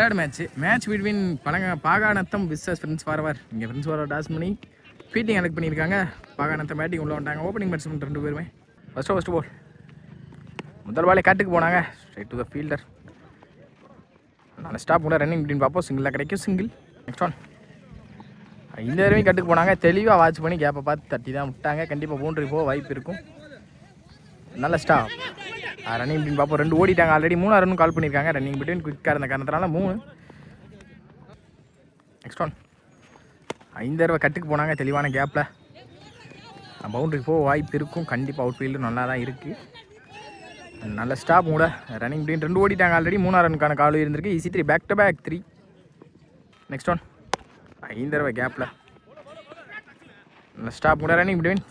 Third match between பாகானத்தம் versus friends forever. இங்கே friends forever toss பண்ணி ஃபீட்டிங் எலக்ட் பண்ணியிருக்காங்க. பாகானத்தம் பேட்டிங் உள்ள வந்துட்டாங்க. ஓப்பனிங் பேட்ஸ்மேன் 2 பேருமே ஃபஸ்ட்டு பால். முதல் பாலே காட்டுக்கு போனாங்க. Straight to the fielder. நல்ல ஸ்டாப் கூட ரன்னிங் பிட்வீன் பார்ப்போம். சிங்கிளாக கிடைக்கும். சிங்கிள். Next one. இந்த தடவையும் கட்டுக்கு போனாங்க. தெளிவாக வாட்ச் பண்ணி கேப்பை பார்த்து தட்டி தான் விட்டாங்க. கண்டிப்பாக பவுண்டரி போக வாய்ப்பு இருக்கும். நல்ல ஸ்டாப். ரன்னிங் பிட்வீன் பார்ப்போம். 2 ஓடிட்டாங்க. ஆல்ரெடி 3 ரன் கால் பண்ணியிருக்காங்க. ரன்னிங் பிட்வீன் குயிக்காக இருந்த காரணத்தினால 3. Next one. இந்த தடவை கட்டுக்கு போனாங்க. தெளிவான கேப்பில் பவுண்டரி போக வாய்ப்பு இருக்கும். கண்டிப்பாக அவுட் ஃபீல்டு நல்லா தான் இருக்குது. நல்ல ஸ்டாப் கூட ரன்னிங் பிட்வீன் 2 ஓடிட்டாங்க. ஆல்ரெடி 3 ரனுக்கான கால் இருந்திருக்கு. Easy 3 back to back 3. Next one. இந்த தடவை கேப்பில் நல்ல ஸ்டாப் கூட ரன்னிங் பிட்வீன்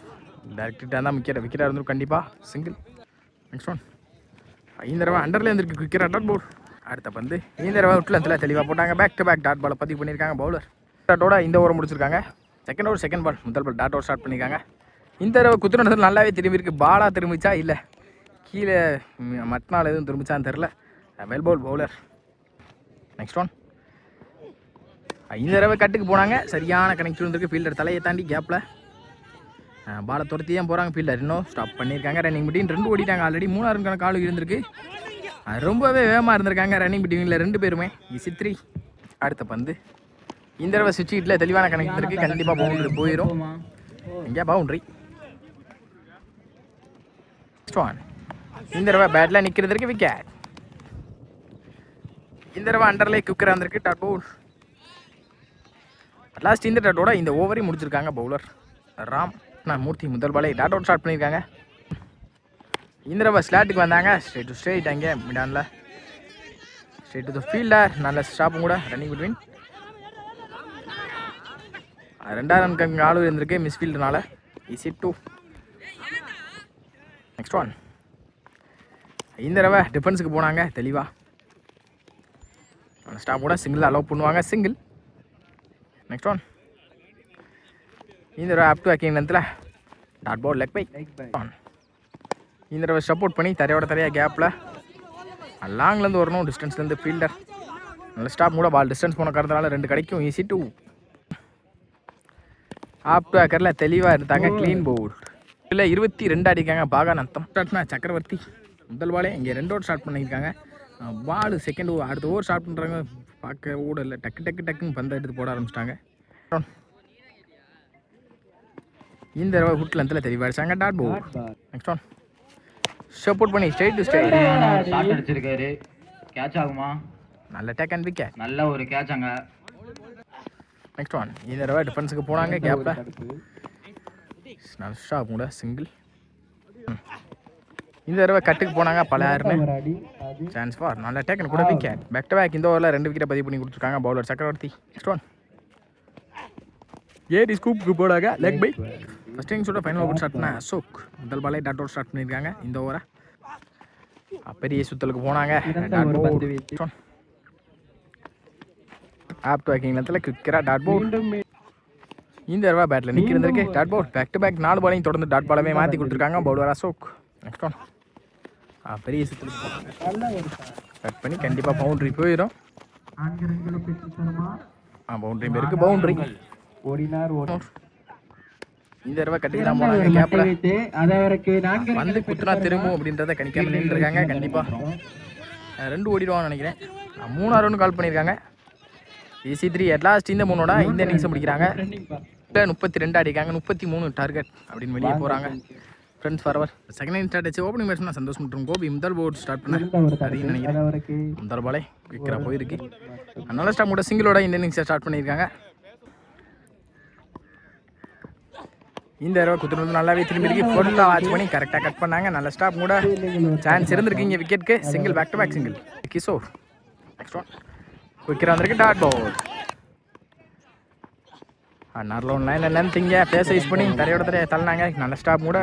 டேரக்டாக தான் விக்கெட்டாக இருந்திருக்கும். கண்டிப்பாக சிங்கிள். Next one. இந்த தடவை அண்டரில் இருந்திருக்கு. குயிக்கராக டாட் பால். அடுத்த பந்து இந்த தடவை விட்டுலத்தில் தெளிவாக போட்டாங்க. பேக் டு பேக் டாட் பாலை பதிவு பண்ணியிருக்காங்க பவுலர். டாட்டோட இந்த ஓவர் முடிச்சிருக்காங்க. Second ball. முதல் பால் டாட் ஓவர் ஸ்டார்ட் பண்ணியிருக்காங்க. இந்த தடவை குத்துனது நல்லாவே திரும்பியிருக்கு. பாலாக திரும்பிச்சா இல்லை கீழே மட்னால் எதுவும் திரும்பிச்சான்னு தெரில. Well Pavul bowler. Next one. இந்த தடவை கட்டுக்கு போனாங்க. சரியான கனெக்ட் இருந்திருக்கு. ஃபீல்டர் தலையை தாண்டி கேப்பில் பாலை துரத்தி தான் போகிறாங்க. ஃபீல்டர் இன்னும் ஸ்டாப் பண்ணியிருக்காங்க. ரன்னிங் பிட்வீன் 2 ஓடிட்டாங்க. ஆல்ரெடி 3 ரனுக்கான கால் இருந்திருக்கு. ரொம்பவே வேகமாக இருந்திருக்காங்க ரன்னிங் பிட்வீனில் 2 பேருமே. ஈஸி 3. அடுத்த பந்து இந்த தடவை சுவிட்ச் ஹிட்டில் தெளிவான கனெக்ட் இருக்குது. கண்டிப்பாக பவுண்டரி போயிடும். எங்கே பவுண்டரி. Next one. இந்த தடவை பேட்டில் நிற்கிறதுக்கு விக்கெட். இந்த தடவை அண்டர்லே குக்கராக இருந்திருக்கு. டாட் பவுல். லாஸ்ட் இந்த டாட்டோட இந்த ஓவரையும் முடிச்சிருக்காங்க பவுலர் மூர்த்தி. முதல் பாலே டாட் அவுட் ஸ்டார்ட் பண்ணியிருக்காங்க. இந்த தடவை ஸ்லாட்டுக்கு வந்தாங்க. ஸ்ட்ரைட் அங்கே மிடானில் ஸ்ட்ரைட் டு த ஃபீல்டர். நல்ல ஸ்டாப்பும் கூட ரன்னிங் பிட்வீன் 2 ரனுக்கு ஆளு இருந்திருக்கு மிஸ்ஃபீல்டுனால. ஈஸி 2. Next one. இந்த தடவை டிஃபென்ஸுக்கு போனாங்க. தெளிவாக ஸ்டாப் கூட சிங்கிள் அலோவ் பண்ணுவாங்க. சிங்கிள். Next one. இந்த தடவை அப் டு அக்கிங் நேரத்தில் டாட் பால் லெக் பை. இந்த தடவை சப்போர்ட் பண்ணி தரையாக கேப்பில் லாங்லேருந்து வரணும். டிஸ்டன்ஸ்லேருந்து ஃபீல்டர் நல்ல ஸ்டாப் கூட பால் டிஸ்டன்ஸ் போன காரணத்தினால 2 கிடைக்கும். ஈஸி 2. அப் டு அக்கரில் தெளிவாக இருந்தாங்க. க்ளீன் பவுல். இல்லை 22 அடிக்காங்க. பாகானத்தம். ஸ்டார்ட்னா சக்கரவர்த்தி. முதல் பாலே இங்கே 2 ஓவர் ஸ்டார்ட் பண்ணியிருக்காங்க. பால் செகண்ட் ஓவர் அடுத்த ஓவர் ஸ்டார்ட் பண்ணுறாங்க. பார்க்க ஓட இல்லை. டக்குன்னு பந்தை எடுத்து போட ஆரம்பிச்சிட்டாங்க. இந்த தடவை ஹுட்டில் அந்த தெளிவாக அடிச்சாங்க. Dot ball. Next one. Support பண்ணி ஸ்ட்ரைட் டு ஸ்ட்ரைட் ஷாட் அடிச்சிருக்காரு. கேட்ச் ஆகுமா? நல்ல டேக் அண்ட் விக்கெட். நல்ல ஒரு கேட்ச் அங்க. Next one. இந்த தடவை டிஃபென்ஸுக்கு போனாங்க. கேப்பில் நல்ல ஸ்டாப் கூட சிங்கிள். இந்த தடவை கட்டுக்கு போனாங்க. பல யாருன்னு சான்ஸ் ஃபார் நல்ல டேக்கன் கூட விக்கெட். பேக் டு பேக் இந்த ஓவரில் 2 விக்கெட்டை பதிவு பண்ணி கொடுத்துருக்காங்க பவுலர் சக்கரவர்த்தி. Next one. ஏடி ஸ்கூப்புக்கு போடாங்க. Leg bye. ஃபஸ்ட் இன்னிங்ஸோட ஃபைனல் ஓவர் ஸ்டார்ட் பண்ண அசோக். முதல் பாலே டாட் ஓவர் ஸ்டார்ட் பண்ணியிருக்காங்க. இந்த ஓவரை பெரிய சுத்தலுக்கு போனாங்க. ஆப் டு அக்கிங் நேரத்தில் குயிக்கராக டாட் பால். இந்த தடவை பேட்டில் நிற்கிறதுக்கு dot ball. Back to back 4 பாலையும் தொடர்ந்து டாட் பாலமே மாற்றி கொடுத்துருக்காங்க பவுலர் அசோக். Next one. பெரிய சுத்தலுக்கு கட் பண்ணி கண்டிப்பாக பவுண்டரி போயிடும். பவுண்டரி பேருக்கு பவுண்டரி. இந்த தடவை கட்டிக்கு தான் போனாங்க. கேப்பில் வந்து குத்துனா திரும்பும் அப்படின்றத கணிக்காமல் நின்றுருக்காங்க. கண்டிப்பாக 2 ஓடிடுவான்னு நினைக்கிறேன். 3 ரன் கால் பண்ணியிருக்காங்க. ஈஸி 3. அட்லாஸ்ட் இந்த 3ஓட இந்த இன்னிங்ஸை முடிக்கிறாங்க. 32 அடிக்காங்க. 33 டார்கெட் அப்படின்னு வெளியே போகிறாங்க ஃப்ரெண்ட்ஸ் ஃபார்வர். செகண்ட் இன்னிங் ஸ்டார்ட் ஆச்சு. ஓப்பனிங் பேட்ஸ்மேன் சந்தோஷ் மற்றும் கோபி முதல் போர்ட் ஸ்டார்ட் பண்ண அப்படின்னு நினைக்கிறேன். முதல் பாலே விக்கெட்டாக போயிருக்கு. நல்ல ஸ்டாப் கூட சிங்கிளோட இந்த இன்னிங்ஸை ஸ்டார்ட் பண்ணியிருக்காங்க. இந்த தடவை குத்துறது நல்லாவே திரும்பிருக்கு. ஃபுல்லாக வாட்ச் பண்ணி கரெக்டாக கட் பண்ணாங்க. நல்ல ஸ்டாப் கூட சான்ஸ் இருந்திருக்கு இங்கே விக்கெட்டுக்கு. Single back to back single. Kishore. Next one. குயிக்கராக வந்திருக்கு. Dot ball. நல்ல ஒன்று லைனில் லென்த் இங்கே பேச யூஸ் பண்ணி தரையோட தள்ளினாங்க. நல்ல ஸ்டாப் கூட.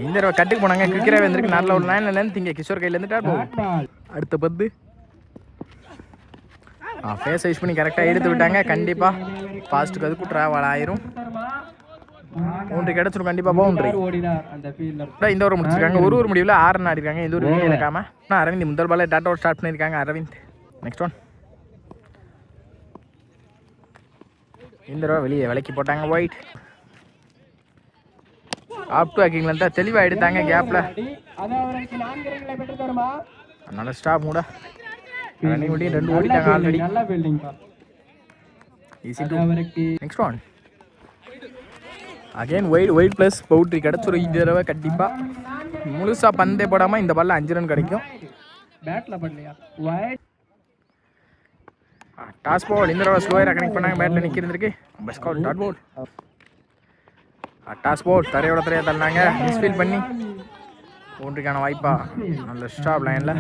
இந்த தடவை கட்டுக்கு போனாங்க. குயிக்கராகவே வந்திருக்கு. நல்ல ஒரு லைனில் லென்த் இங்கே கிஷோர் கையிலேருந்து டாட் பால். அடுத்த பந்து ஃபேஸ் யூஸ் பண்ணி கரெக்டாக எடுத்து விட்டாங்க. கண்டிப்பாக ஃபாஸ்ட்டுக்கு அதுக்கும் ட்ராவல் ஆயிரும். பவுண்டரி கிடச்சிரும் கண்டிப்பாக பவுண்டரி. ஓடினார் அந்த ஃபீல்டர். இந்த ஓவர் முடிச்சிருக்காங்க. ஒரு முடிவில் 6 ஆடிருக்காங்க. இந்த ஒரு விக்கெட் எடுக்காம அரவிந்த் முதல் பால் டாட் அவுட் ஸ்டார்ட் பண்ணியிருக்காங்க. Aravind next one. இந்த தடவை வெளியே விலைக்கு போட்டாங்க. ஒயிட் ஆப் டு அக்கிங்ல இருந்தால் தெளிவாக எடுத்தாங்க கேப்பில். நல்ல ஸ்டாப் மூட ரன்னிங் ஓடி 2 ஓடிட்டாங்க ஆல்ரெடி. நல்ல ஃபீல்டிங் பா. Easy to. Next one. Again white plus boundary கிடச்சிரும் இந்த தடவை கண்டிப்பாக. முழுசாக பந்தே போடாமல் இந்த பாலில் 5 ரன் கிடைக்கும். பேட்டில் பண்ணலையா ஒயிட் டாஸ் பால் இந்த தடவை ஸ்லோயராக கனெக்ட் பண்ணாங்க. பேட்டில் நிற்கிறதுக்கு best call dot ball. Toss ball தரையோட தரையாக தள்ளினாங்க. மிஸ்ஃபீல் பண்ணி பவுண்டரிக்கான வாய்ப்பா. நல்ல ஸ்டாப் லைனில்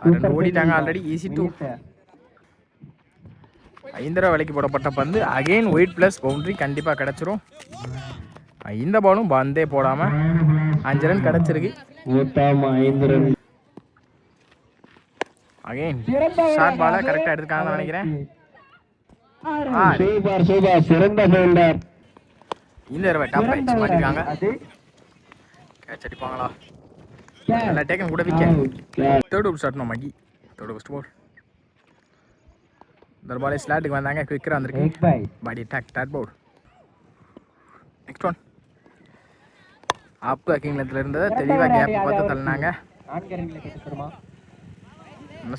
2 ஓடிட்டாங்க ஆல்ரெடி. Easy two. 5 தடவை விலைக்கு போடப்பட்ட பந்து அகெயின் ஒயிட் ப்ளஸ் பவுண்டரி கண்டிப்பாக கிடச்சிரும். இந்த பாலும் பந்தே போடாமல் 5 ரன் கிடச்சிருக்கு. அகெயின் ஷார்ட் பாலை கரெக்டாக எடுத்துக்காங்கன்னு நினைக்கிறேன். இந்த தடவை டாப் பைச் மாட்டிருக்காங்க. கேட்ச் அடிப்பாங்களா? நல்லா டேக்கன் கூட wicket. Third over start Mahi. Third over ball இந்த பாலே ஸ்லாட்டுக்கு வந்தாங்க. குவிக்கராக வந்திருக்கு. Body attack dot ball. Next one. Off அக்கிங்லத்தில் இருந்ததை தெளிவாக கேப் பார்த்து தள்ளினாங்க.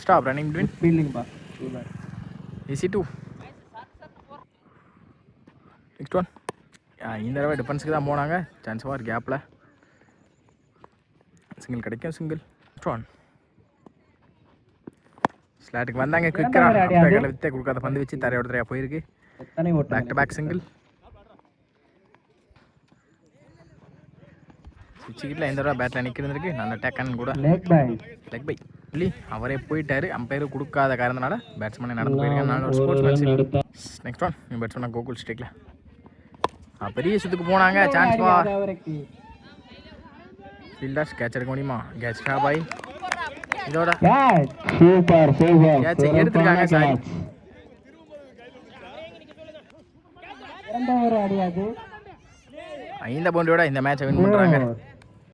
Stop running between. Easy two. Next one. இந்த தடவை டிஃபென்ஸுக்கு தான் போனாங்க. சான்ஸ் ஃபார் கேப்பில் சிங்கிள் கிடைக்கும். சிங்கிள். Next one. ஸ்லாட்டுக்கு வந்தாங்க. குவிக்கராக வித்தே கொடுக்காத பந்து வச்சு தரையோட தரையாக போயிருக்கு. Back to back single. சுவிட்சிக்கிட்டில் இந்த தடவை பேட்டில் நிற்கிறதுக்கு நல்ல டேக்கன் கூட. லெக் பை இல்லை அவரே போயிட்டாரு. அம்பையர் கொடுக்காத காரணத்தினால பேட்ஸ்மேனை நடந்து போயிருக்காங்க. நான் ஒரு sports. Next one. Batsman Gokul ஸ்டேக்கில் பெரிய சுத்துக்கு போனாங்க. Chance for fielders. கேட்ச் எடுக்க முடியுமா? கேட்ச் ஸ்டாப் ஆகி இதோட கேட்சை எடுத்துருக்காங்க. சாரி இந்த பவுண்டரியோட இந்த மேட்சை வின் பண்ணுறாங்க.